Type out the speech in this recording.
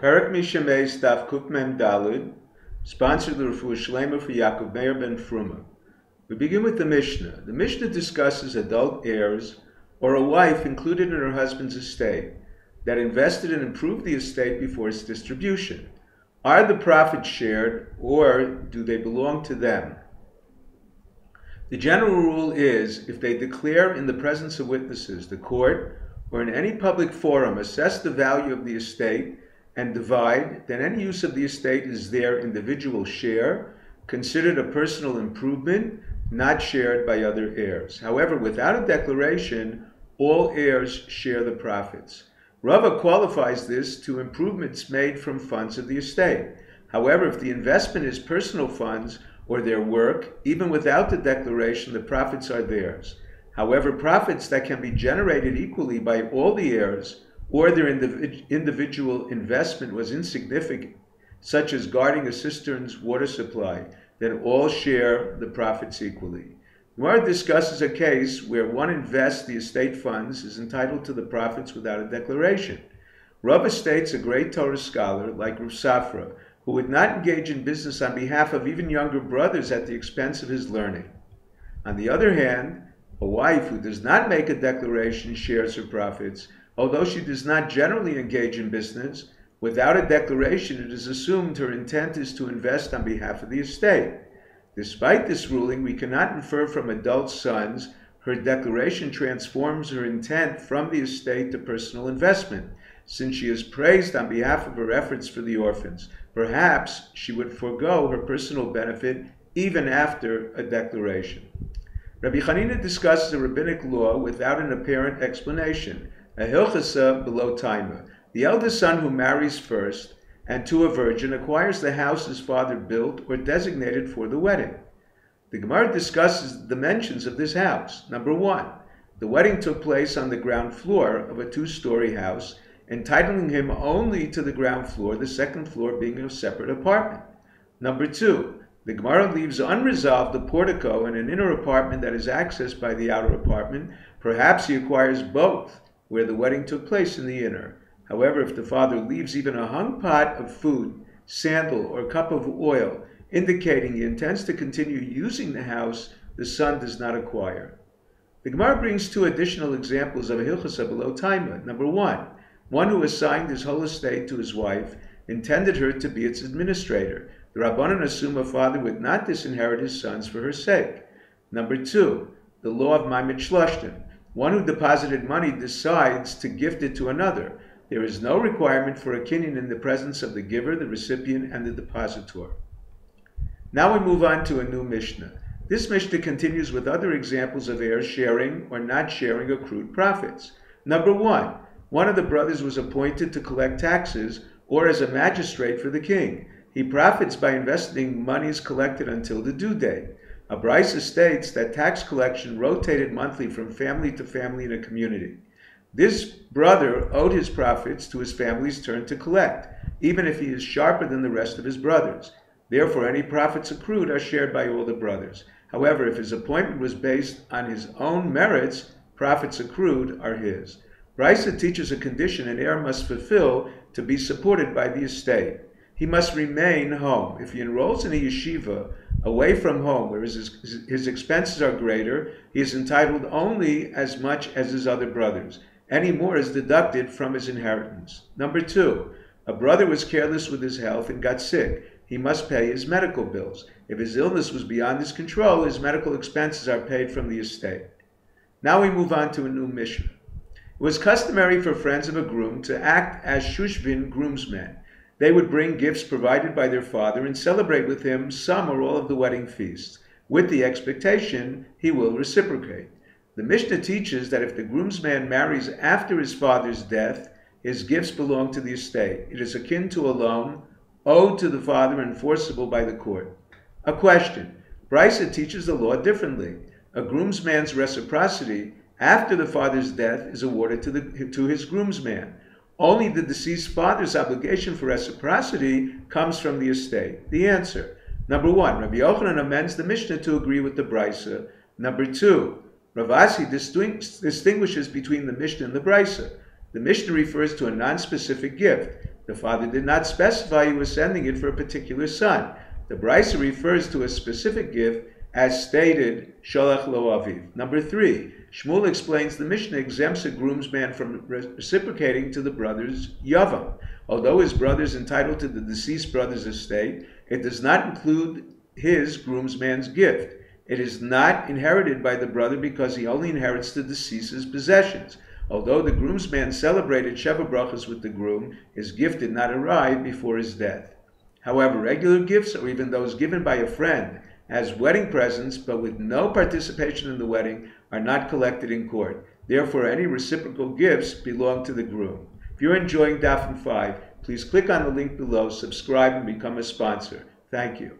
Perek Mishamei Stav Kufmem Dalid, sponsored the Refuah Shlema for Yaakov Meir ben Fruma. We begin with the Mishnah. The Mishnah discusses adult heirs or a wife included in her husband's estate that invested and improved the estate before its distribution. Are the profits shared or do they belong to them? The general rule is if they declare in the presence of witnesses, the court, or in any public forum, assess the value of the estate and divide, then any use of the estate is their individual share, considered a personal improvement, not shared by other heirs. However, without a declaration, all heirs share the profits. Rava qualifies this to improvements made from funds of the estate. However, if the investment is personal funds or their work, even without the declaration, the profits are theirs. However, profits that can be generated equally by all the heirs or their individual investment was insignificant, such as guarding a cistern's water supply, then all share the profits equally. Gemara discusses a case where one invests the estate funds is entitled to the profits without a declaration. Rava states a great Torah scholar, like Rav Safra, who would not engage in business on behalf of even younger brothers at the expense of his learning. On the other hand, a wife who does not make a declaration shares her profits, although she does not generally engage in business. Without a declaration, it is assumed her intent is to invest on behalf of the estate. Despite this ruling, we cannot infer from adult sons her declaration transforms her intent from the estate to personal investment, since she is praised on behalf of her efforts for the orphans. Perhaps she would forego her personal benefit even after a declaration. Rabbi Chanina discusses a rabbinic law without an apparent explanation, a hilchasa below taima. The eldest son who marries first and to a virgin acquires the house his father built or designated for the wedding. The Gemara discusses the dimensions of this house. Number one, the wedding took place on the ground floor of a two-story house, entitling him only to the ground floor, the second floor being a separate apartment. Number two, the Gemara leaves unresolved the portico in an inner apartment that is accessed by the outer apartment. Perhaps he acquires both, where the wedding took place in the inner. However, if the father leaves even a hung pot of food, sandal, or cup of oil, indicating he intends to continue using the house, the son does not acquire. The Gemara brings two additional examples of a hilchasa below taima. Number one who assigned his whole estate to his wife, intended her to be its administrator. The Rabbanan assume a father would not disinherit his sons for her sake. Number two, the law of Ma'amid Shloshtim. One who deposited money decides to gift it to another. There is no requirement for a kinyan in the presence of the giver, the recipient, and the depositor. Now we move on to a new Mishnah. This Mishnah continues with other examples of heirs sharing or not sharing accrued profits. Number one of the brothers was appointed to collect taxes or as a magistrate for the king. He profits by investing monies collected until the due date. A brisa states that tax collection rotated monthly from family to family in a community. This brother owed his profits to his family's turn to collect, even if he is sharper than the rest of his brothers. Therefore, any profits accrued are shared by all the brothers. However, if his appointment was based on his own merits, profits accrued are his. Brisa teaches a condition an heir must fulfill to be supported by the estate. He must remain home. If he enrolls in a yeshiva away from home, where his expenses are greater, he is entitled only as much as his other brothers. Any more is deducted from his inheritance. Number two, a brother was careless with his health and got sick. He must pay his medical bills. If his illness was beyond his control, his medical expenses are paid from the estate. Now we move on to a new Mishnah. It was customary for friends of a groom to act as shushvin groomsmen. They would bring gifts provided by their father and celebrate with him some or all of the wedding feasts, with the expectation he will reciprocate. The Mishnah teaches that if the groomsman marries after his father's death, his gifts belong to the estate. It is akin to a loan owed to the father, enforceable by the court. A question. Brisa teaches the law differently. A groomsman's reciprocity after the father's death is awarded to his groomsman. Only the deceased father's obligation for reciprocity comes from the estate. The answer. Number one, Rabbi Yochanan amends the Mishnah to agree with the Brisa. Number two, Rav Asi distinguishes between the Mishnah and the Brisa. The Mishnah refers to a non-specific gift. The father did not specify he was sending it for a particular son. The Brisa refers to a specific gift as stated, Sholach lo aviv. Number 3, Shmuel explains the Mishnah exempts a groomsman from reciprocating to the brother's yavam. Although his brother is entitled to the deceased brother's estate, it does not include his groomsman's gift. It is not inherited by the brother because he only inherits the deceased's possessions. Although the groomsman celebrated Sheva brachas with the groom, his gift did not arrive before his death. However, regular gifts, or even those given by a friend as wedding presents but with no participation in the wedding, are not collected in court. Therefore, any reciprocal gifts belong to the groom. If you're enjoying Daf 5, please click on the link below, subscribe, and become a sponsor. Thank you.